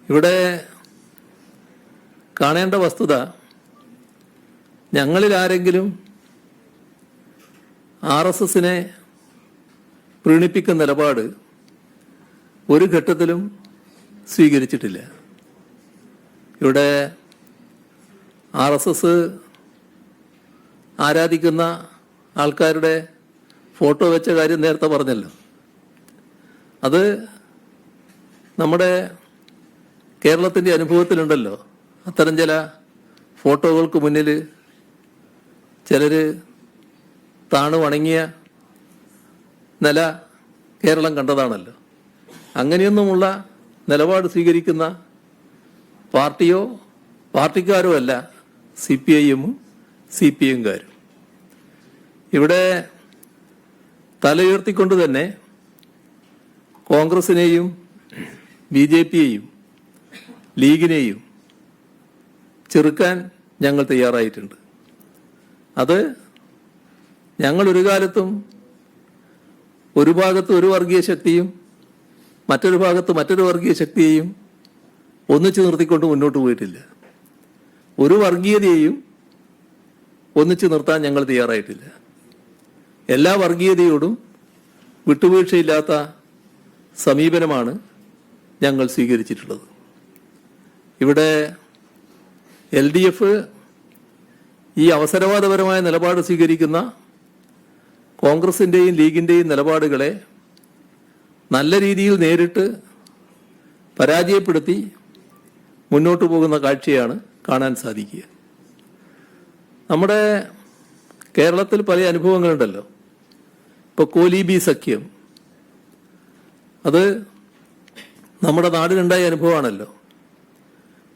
ഇവിടെ കാണേണ്ട വസ്തുത, ഞങ്ങളിൽ ആരെങ്കിലും RSSനെ പ്രീണിപ്പിക്കുന്ന നിലപാട് ഒരു ഘട്ടത്തിലും സ്വീകരിച്ചിട്ടില്ല. ഇവിടെ RSS ആരാധിക്കുന്ന ആൾക്കാരുടെ ഫോട്ടോ വെച്ച കാര്യം നേരത്തെ പറഞ്ഞല്ലോ. അത് നമ്മുടെ കേരളത്തിൻ്റെ അനുഭവത്തിലുണ്ടല്ലോ. അത്തരം ചില ഫോട്ടോകൾക്ക് മുന്നിൽ ചിലർ താണു വണങ്ങിയ നില കേരളം കണ്ടതാണല്ലോ. അങ്ങനെയൊന്നുമുള്ള നിലപാട് സ്വീകരിക്കുന്ന പാർട്ടിയോ പാർട്ടിക്കാരോ അല്ല CPIM CPM-കാരും. ഇവിടെ തലയുയർത്തിക്കൊണ്ട് തന്നെ കോൺഗ്രസിനെയും BJP-യെയും ലീഗിനെയും ചെറുക്കാൻ ഞങ്ങൾ തയ്യാറായിട്ടുണ്ട്. അത് ഞങ്ങൾ ഒരു കാലത്തും ഒരു ഭാഗത്ത് ഒരു വർഗീയ ശക്തിയും മറ്റൊരു ഭാഗത്ത് മറ്റൊരു വർഗീയ ശക്തിയെയും ഒന്നിച്ചു നിർത്തിക്കൊണ്ട് മുന്നോട്ട് പോയിട്ടില്ല. ഒരു വർഗീയതയെയും ഒന്നിച്ചു നിർത്താൻ ഞങ്ങൾ തയ്യാറായിട്ടില്ല. എല്ലാ വർഗീയതയോടും വിട്ടുവീഴ്ചയില്ലാത്ത സമീപനമാണ് ഞങ്ങൾ സ്വീകരിച്ചിട്ടുള്ളത്. ഇവിടെ LDF ഈ അവസരവാദപരമായ നിലപാട് സ്വീകരിക്കുന്ന കോൺഗ്രസിൻ്റെയും ലീഗിൻ്റെയും നിലപാടുകളെ നല്ല രീതിയിൽ നേരിട്ട് പരാജയപ്പെടുത്തി മുന്നോട്ട് പോകുന്ന കാഴ്ചയാണ് കാണാൻ സാധിക്കുക. നമ്മുടെ കേരളത്തിൽ പല അനുഭവങ്ങളുണ്ടല്ലോ. ഇപ്പോൾ കോലീബി സഖ്യം, അത് നമ്മുടെ നാടിനുണ്ടായ അനുഭവമാണല്ലോ.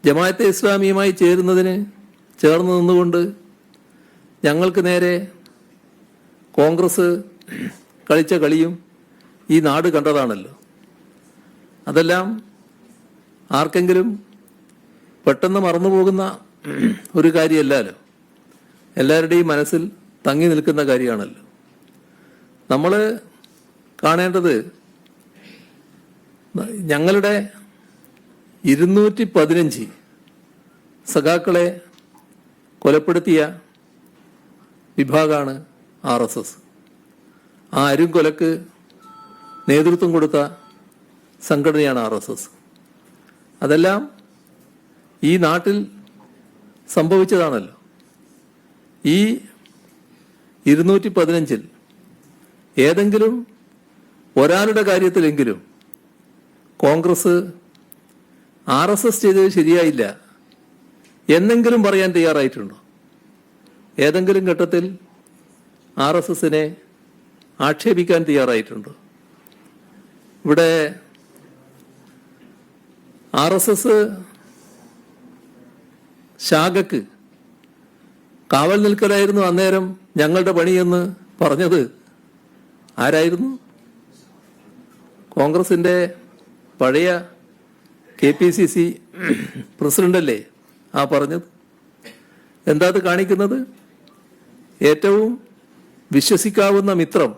ജമാഅത്തെ ഇസ്ലാമിയുമായി ചേർന്ന് നിന്നുകൊണ്ട് ഞങ്ങൾക്ക് നേരെ കോൺഗ്രസ് കളിച്ച കളിയും ഈ നാട് കണ്ടതാണല്ലോ. അതെല്ലാം ആർക്കെങ്കിലും പെട്ടെന്ന് മറന്നുപോകുന്ന ഒരു കാര്യമല്ലല്ലോ. എല്ലാവരുടെയും മനസ്സിൽ തങ്ങി നിൽക്കുന്ന കാര്യമാണല്ലോ. നമ്മൾ കാണേണ്ടത്, ഞങ്ങളുടെ 215 സഖാക്കളെ കൊലപ്പെടുത്തിയ വിഭാഗമാണ് RSS. ആ അരുംകൊലക്ക് നേതൃത്വം കൊടുത്ത സംഘടനയാണ് RSS. അതെല്ലാം ഈ നാട്ടിൽ സംഭവിച്ചതാണല്ലോ. ഈ 215-ൽ ഏതെങ്കിലും ഒരാളുടെ കാര്യത്തിലെങ്കിലും കോൺഗ്രസ് RSS ചെയ്തത് ശരിയായില്ല എന്നെങ്കിലും പറയാൻ തയ്യാറായിട്ടുണ്ടോ? ഏതെങ്കിലും ഘട്ടത്തിൽ RSSനെ ആക്ഷേപിക്കാൻ തയ്യാറായിട്ടുണ്ടോ? ഇവിടെ RSS ശാഖക്ക് കാവൽ നിൽക്കലായിരുന്നു അന്നേരം ഞങ്ങളുടെ പണിയെന്ന് പറഞ്ഞത് ആരായിരുന്നു? കോൺഗ്രസിൻ്റെ പഴയ KPCC പ്രസിഡന്റല്ലേ ആ പറഞ്ഞത്. എന്താ അത് കാണിക്കുന്നത്? ഏറ്റവും വിശ്വസിക്കാവുന്ന മിത്രം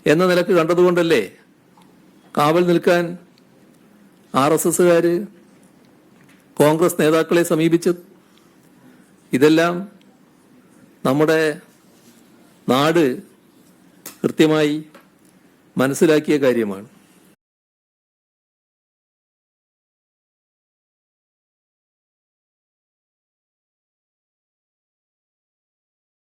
എന്ന നിലക്ക് കണ്ടതുകൊണ്ടല്ലേ കാവൽ നിൽക്കാൻ RSSകാർ കോൺഗ്രസ് നേതാക്കളെ സമീപിച്ചത്. ഇതെല്ലാം നമ്മുടെ നാട് കൃത്യമായി മനസ്സിലാക്കിയ കാര്യമാണ്.